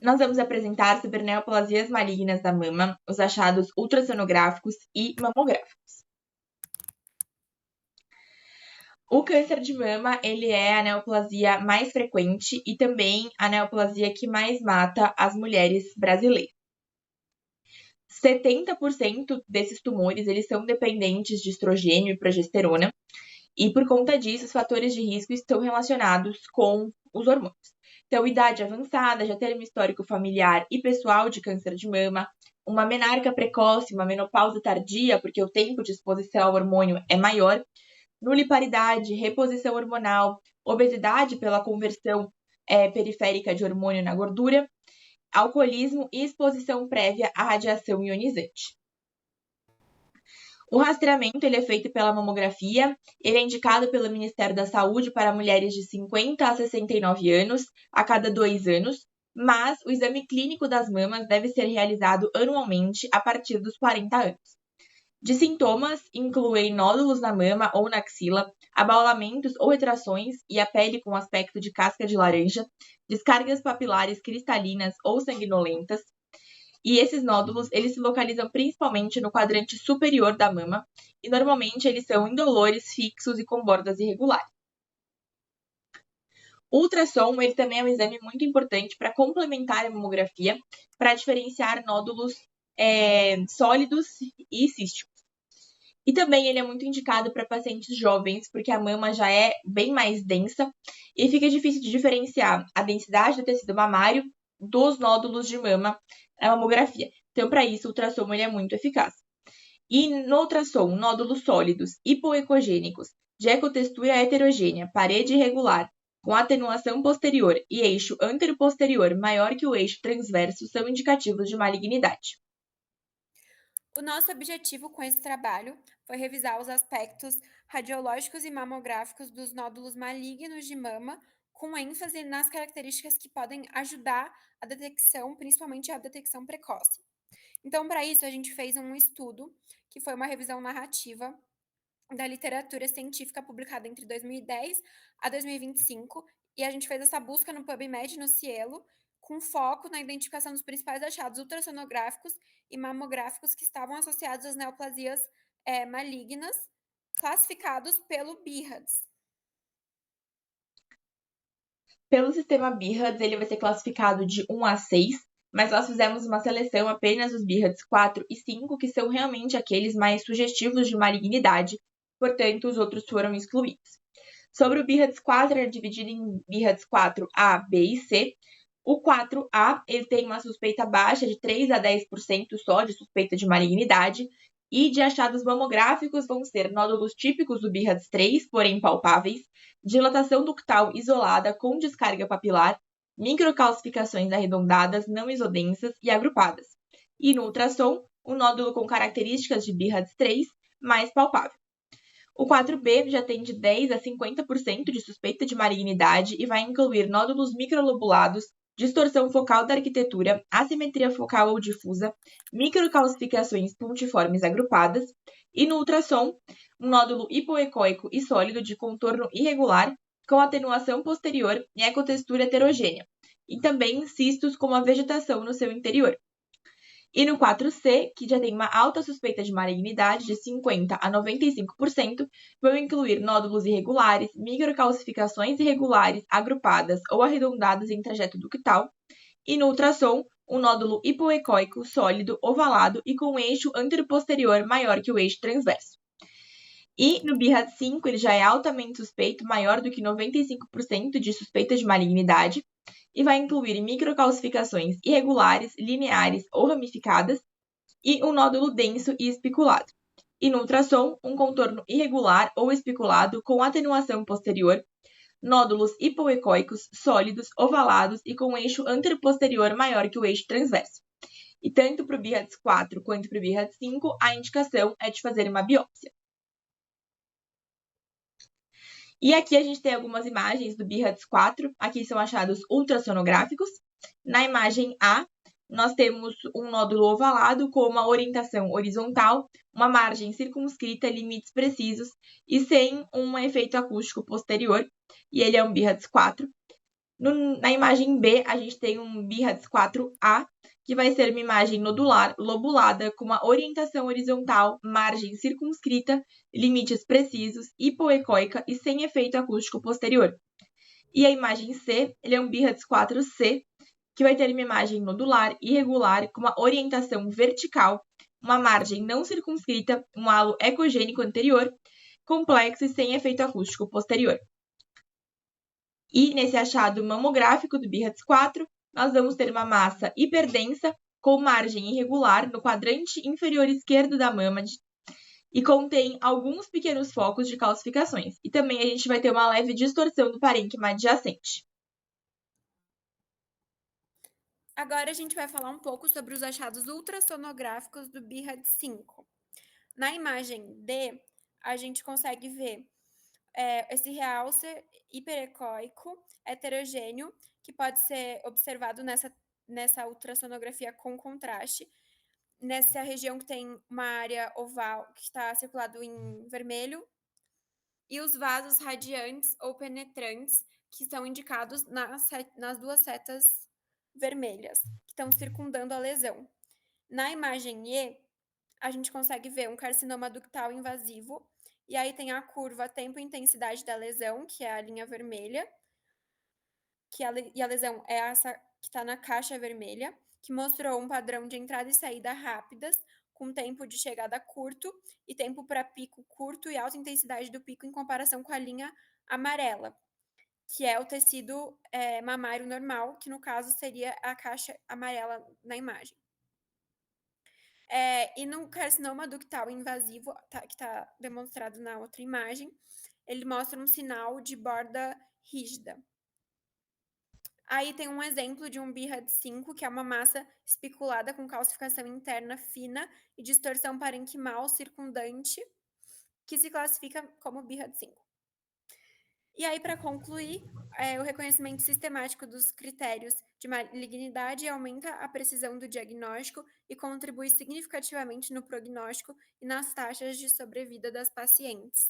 Nós vamos apresentar sobre neoplasias malignas da mama, os achados ultrassonográficos e mamográficos. O câncer de mama, ele é a neoplasia mais frequente e também a neoplasia que mais mata as mulheres brasileiras. 70% desses tumores, eles são dependentes de estrogênio e progesterona, e por conta disso, os fatores de risco estão relacionados com os hormônios. Então, idade avançada, já ter um histórico familiar e pessoal de câncer de mama, uma menarca precoce, uma menopausa tardia, porque o tempo de exposição ao hormônio é maior, nuliparidade, reposição hormonal, obesidade pela conversão periférica de hormônio na gordura, alcoolismo e exposição prévia à radiação ionizante. O rastreamento ele é feito pela mamografia, ele é indicado pelo Ministério da Saúde para mulheres de 50 a 69 anos, a cada 2 anos, mas o exame clínico das mamas deve ser realizado anualmente a partir dos 40 anos. De sintomas, incluem nódulos na mama ou na axila, abaulamentos ou retrações e a pele com aspecto de casca de laranja, descargas papilares cristalinas ou sanguinolentas. E esses nódulos, eles se localizam principalmente no quadrante superior da mama e normalmente eles são indolores, fixos e com bordas irregulares. O ultrassom, ele também é um exame muito importante para complementar a mamografia, para diferenciar nódulos sólidos e císticos. E também ele é muito indicado para pacientes jovens, porque a mama já é bem mais densa e fica difícil de diferenciar a densidade do tecido mamário dos nódulos de mama na mamografia. Então, para isso, o ultrassom ele é muito eficaz. E no ultrassom, nódulos sólidos hipoecogênicos, de ecotextura heterogênea, parede irregular, com atenuação posterior e eixo anteroposterior maior que o eixo transverso são indicativos de malignidade. O nosso objetivo com esse trabalho foi revisar os aspectos radiológicos e mamográficos dos nódulos malignos de mama, com ênfase nas características que podem ajudar a detecção, principalmente a detecção precoce. Então, para isso, a gente fez um estudo, que foi uma revisão narrativa da literatura científica publicada entre 2010 a 2025, e a gente fez essa busca no PubMed e no Cielo, com foco na identificação dos principais achados ultrassonográficos e mamográficos que estavam associados às neoplasias malignas, classificados pelo BIRADS. Pelo sistema BIRADS, ele vai ser classificado de 1 a 6, mas nós fizemos uma seleção apenas dos BIRADS 4 e 5, que são realmente aqueles mais sugestivos de malignidade, portanto, os outros foram excluídos. Sobre o BIRADS 4, ele é dividido em BIRADS 4A, B e C. O 4A, ele tem uma suspeita baixa de 3 a 10% só de suspeita de malignidade, e de achados mamográficos vão ser nódulos típicos do BIRADS 3, porém palpáveis, dilatação ductal isolada com descarga papilar, microcalcificações arredondadas não isodensas e agrupadas. E no ultrassom, um nódulo com características de BIRADS 3, mais palpável. O 4B já tem de 10 a 50% de suspeita de malignidade e vai incluir nódulos microlobulados, distorção focal da arquitetura, assimetria focal ou difusa, microcalcificações pontiformes agrupadas, e no ultrassom, um nódulo hipoecóico e sólido de contorno irregular, com atenuação posterior e ecotextura heterogênea, e também cistos com a vegetação no seu interior. E no 4C, que já tem uma alta suspeita de malignidade de 50 a 95%, vão incluir nódulos irregulares, microcalcificações irregulares agrupadas ou arredondadas em trajeto ductal, e no ultrassom, um nódulo hipoecóico sólido, ovalado e com eixo anteroposterior maior que o eixo transverso. E no BIRADS 5, ele já é altamente suspeito, maior do que 95% de suspeita de malignidade, e vai incluir microcalcificações irregulares, lineares ou ramificadas e um nódulo denso e espiculado. E no ultrassom, um contorno irregular ou espiculado com atenuação posterior, nódulos hipoecóicos sólidos, ovalados e com eixo anteroposterior maior que o eixo transverso. E tanto para o BIRADS 4 quanto para o BIRADS 5, a indicação é de fazer uma biópsia. E aqui a gente tem algumas imagens do BIRADS 4, aqui são achados ultrassonográficos. Na imagem A, nós temos um nódulo ovalado com uma orientação horizontal, uma margem circunscrita, limites precisos e sem um efeito acústico posterior, e ele é um BIRADS 4. Na imagem B, a gente tem um BIRADS 4A, que vai ser uma imagem nodular, lobulada, com uma orientação horizontal, margem circunscrita, limites precisos, hipoecóica e sem efeito acústico posterior. E a imagem C, ele é um BIRADS 4C, que vai ter uma imagem nodular, irregular, com uma orientação vertical, uma margem não circunscrita, um halo ecogênico anterior, complexo e sem efeito acústico posterior. E nesse achado mamográfico do BIRADS 4, nós vamos ter uma massa hiperdensa com margem irregular no quadrante inferior esquerdo da mama e contém alguns pequenos focos de calcificações. E também a gente vai ter uma leve distorção do parênquima adjacente. Agora a gente vai falar um pouco sobre os achados ultrassonográficos do BIRADS 5. Na imagem D, a gente consegue ver esse realce hiperecóico heterogêneo, que pode ser observado nessa ultrassonografia com contraste, nessa região que tem uma área oval que está circulado em vermelho, e os vasos radiantes ou penetrantes, que são indicados nas duas setas vermelhas, que estão circundando a lesão. Na imagem E, a gente consegue ver um carcinoma ductal invasivo, e aí tem a curva tempo e intensidade da lesão, que é a linha vermelha, e a lesão é essa que está na caixa vermelha, que mostrou um padrão de entrada e saída rápidas, com tempo de chegada curto e tempo para pico curto e alta intensidade do pico em comparação com a linha amarela, que é o tecido mamário normal, que no caso seria a caixa amarela na imagem. E no carcinoma ductal invasivo, que está demonstrado na outra imagem, ele mostra um sinal de borda rígida. Aí tem um exemplo de um BIRAD 5, que é uma massa espiculada com calcificação interna fina e distorção parenquimal circundante, que se classifica como BIRAD 5. E aí, para concluir, o reconhecimento sistemático dos critérios de malignidade aumenta a precisão do diagnóstico e contribui significativamente no prognóstico e nas taxas de sobrevida das pacientes.